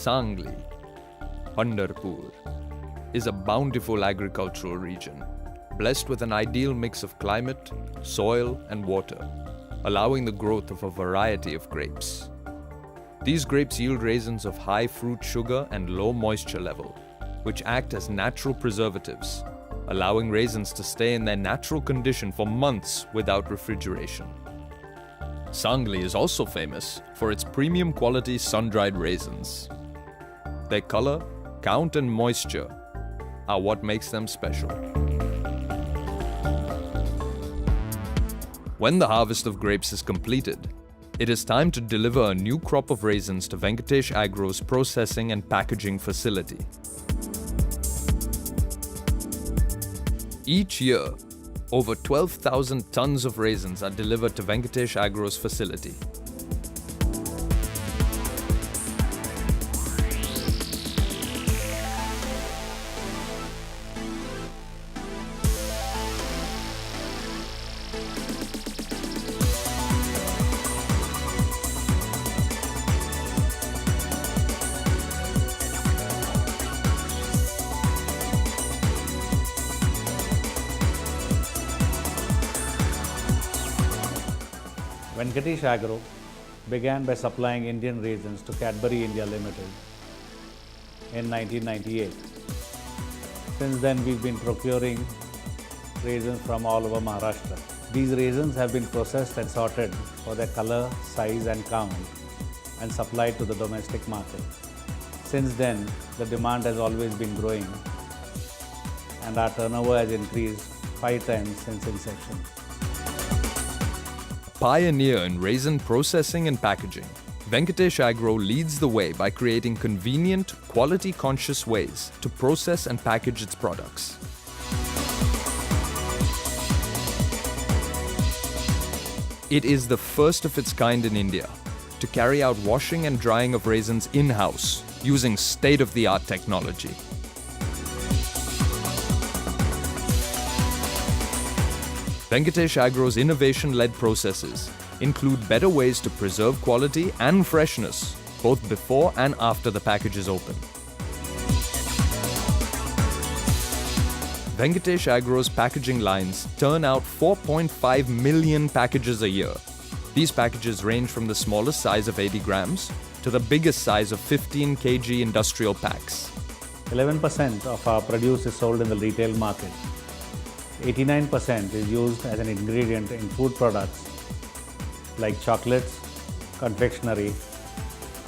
Sangli, Pandharpur, is a bountiful agricultural region, blessed with an ideal mix of climate, soil, and water, allowing the growth of a variety of grapes. These grapes yield raisins of high fruit sugar and low moisture level, which act as natural preservatives, allowing raisins to stay in their natural condition for months without refrigeration. Sangli is also famous for its premium quality sun-dried raisins. Their color, count, and moisture are what makes them special. When the harvest of grapes is completed, it is time to deliver a new crop of raisins to Venketesh Agro's processing and packaging facility. Each year, over 12,000 tons of raisins are delivered to Venketesh Agro's facility. Venketesh Agro began by supplying Indian raisins to Cadbury India Limited in 1998. Since then, we've been procuring raisins from all over Maharashtra. These raisins have been processed and sorted for their color, size, and count and supplied to the domestic market. Since then, the demand has always been growing and our turnover has increased 5 times since inception. Pioneer in raisin processing and packaging, Venketesh Agro leads the way by creating convenient, quality-conscious ways to process and package its products. It is the first of its kind in India to carry out washing and drying of raisins in-house using state-of-the-art technology. Venketesh Agro's innovation-led processes include better ways to preserve quality and freshness both before and after the package is opened. Venketesh Agro's packaging lines turn out 4.5 million packages a year. These packages range from the smallest size of 80 grams to the biggest size of 15 kg industrial packs. 11% of our produce is sold in the retail market. 89% is used as an ingredient in food products like chocolates, confectionery,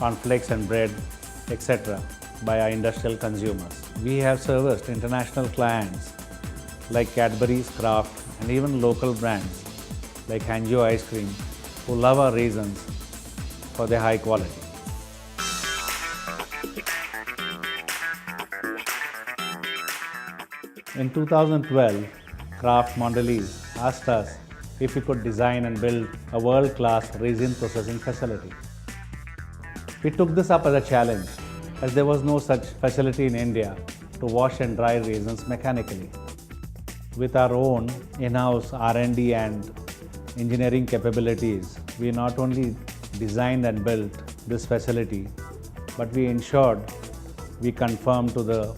cornflakes and bread, etc. by our industrial consumers. We have serviced international clients like Cadbury's, Kraft, and even local brands like Hanjo Ice Cream who love our raisins for their high quality. In 2012, Kraft Mondelez asked us if we could design and build a world-class raisin processing facility. We took this up as a challenge as there was no such facility in India to wash and dry raisins mechanically. With our own in-house R&D and engineering capabilities, we not only designed and built this facility, but we ensured we conform to the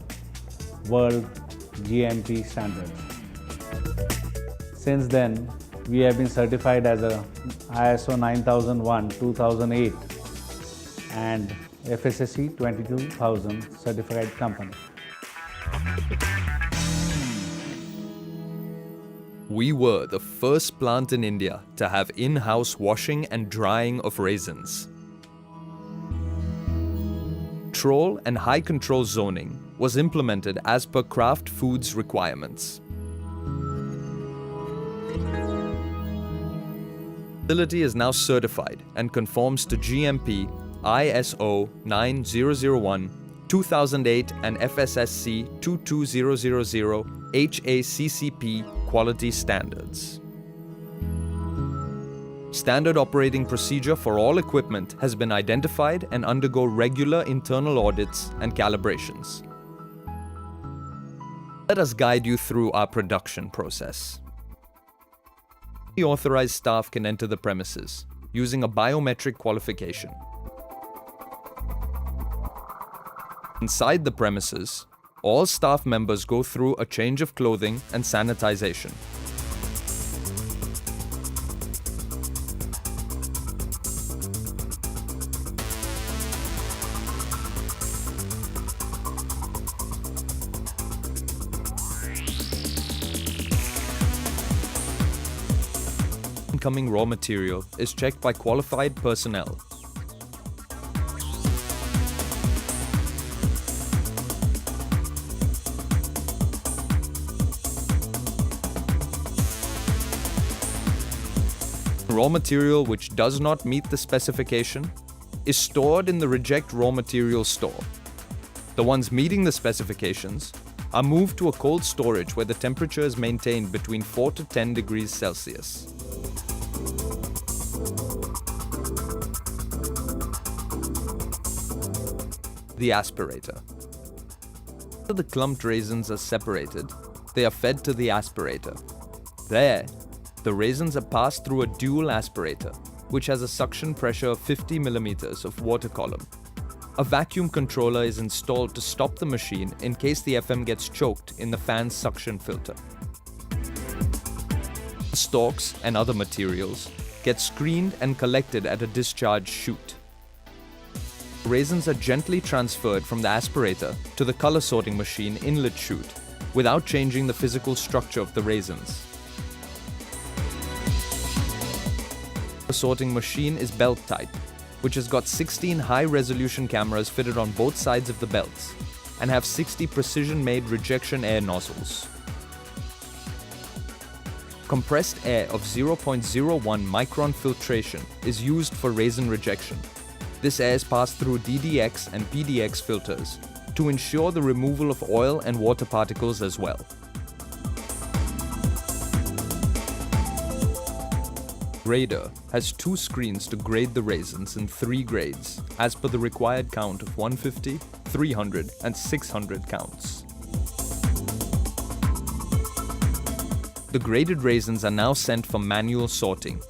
world GMP standards. Since then, we have been certified as a ISO 9001-2008 and FSSC 22000 certified company. We were the first plant in India to have in-house washing and drying of raisins. Control and high control zoning was implemented as per Kraft Foods requirements. The facility is now certified and conforms to GMP, ISO 9001, 2008 and FSSC 22000 HACCP quality standards. Standard operating procedure for all equipment has been identified and undergo regular internal audits and calibrations. Let us guide you through our production process. The authorized staff can enter the premises using a biometric qualification. Inside the premises, all staff members go through a change of clothing and sanitization. Incoming raw material is checked by qualified personnel. Raw material which does not meet the specification is stored in the reject raw material store. The ones meeting the specifications are moved to a cold storage where the temperature is maintained between 4 to 10 degrees Celsius. The aspirator. After the clumped raisins are separated, they are fed to the aspirator. There, the raisins are passed through a dual aspirator, which has a suction pressure of 50 millimeters of water column. A vacuum controller is installed to stop the machine in case the FM gets choked in the fan's suction filter. Stalks and other materials get screened and collected at a discharge chute. Raisins are gently transferred from the aspirator to the color sorting machine inlet chute without changing the physical structure of the raisins. The sorting machine is belt type, which has got 16 high-resolution cameras fitted on both sides of the belts and have 60 precision-made rejection air nozzles. Compressed air of 0.01 micron filtration is used for raisin rejection. This air is passed through DDX and PDX filters to ensure the removal of oil and water particles as well. Grader has 2 screens to grade the raisins in 3 grades as per the required count of 150, 300 and 600 counts. The graded raisins are now sent for manual sorting.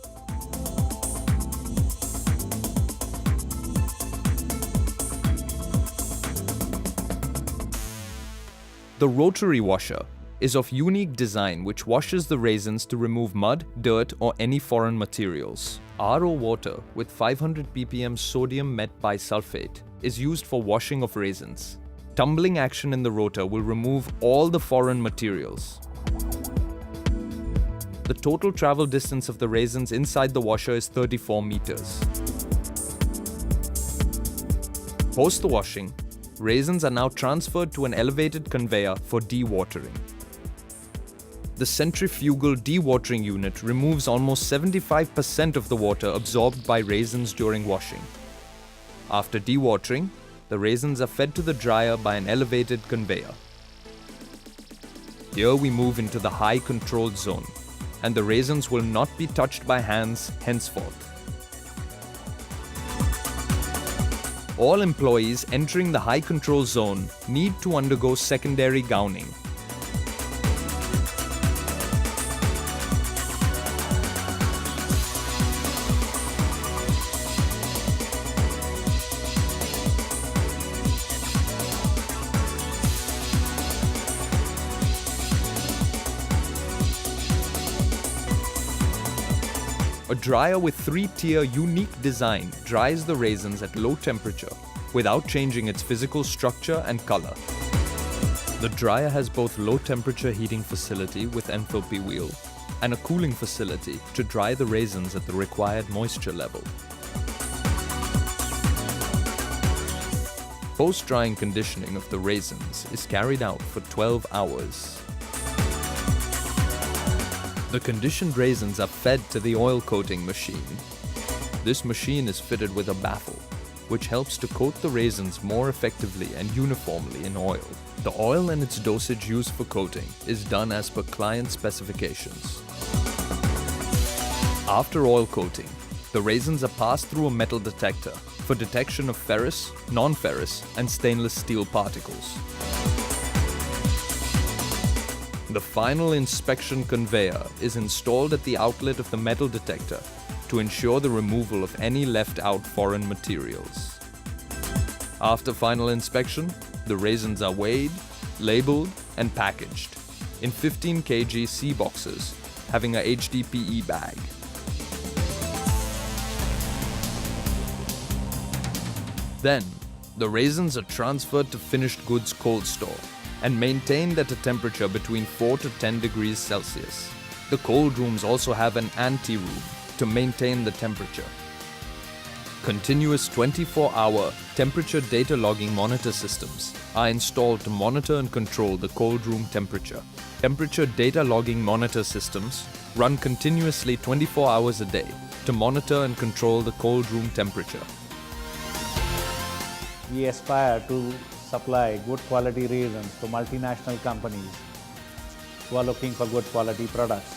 The rotary washer is of unique design which washes the raisins to remove mud, dirt or any foreign materials. RO water with 500 ppm sodium met bisulfate is used for washing of raisins. Tumbling action in the rotor will remove all the foreign materials. The total travel distance of the raisins inside the washer is 34 meters. Post the washing, raisins are now transferred to an elevated conveyor for dewatering. The centrifugal dewatering unit removes almost 75% of the water absorbed by raisins during washing. After dewatering, the raisins are fed to the dryer by an elevated conveyor. Here we move into the high controlled zone, and the raisins will not be touched by hands henceforth. All employees entering the high control zone need to undergo secondary gowning. A dryer with 3-tier unique design dries the raisins at low temperature without changing its physical structure and color. The dryer has both low temperature heating facility with enthalpy wheel and a cooling facility to dry the raisins at the required moisture level. Post-drying conditioning of the raisins is carried out for 12 hours. The conditioned raisins are fed to the oil coating machine. This machine is fitted with a baffle, which helps to coat the raisins more effectively and uniformly in oil. The oil and its dosage used for coating is done as per client specifications. After oil coating, the raisins are passed through a metal detector for detection of ferrous, non-ferrous, and stainless steel particles. The final inspection conveyor is installed at the outlet of the metal detector to ensure the removal of any left out foreign materials. After final inspection, the raisins are weighed, labeled, and packaged in 15 kg C boxes having a HDPE bag. Then, the raisins are transferred to finished goods cold store and maintained at a temperature between 4 to 10 degrees Celsius. The cold rooms also have an ante-room to maintain the temperature. Continuous 24-hour temperature data logging monitor systems are installed to monitor and control the cold room temperature. Temperature data logging monitor systems run continuously 24 hours a day to monitor and control the cold room temperature. We aspire to supply good quality raisins to multinational companies who are looking for good quality products.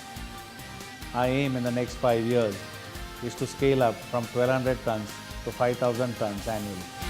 Our aim in the next 5 years is to scale up from 1200 tons to 5000 tons annually.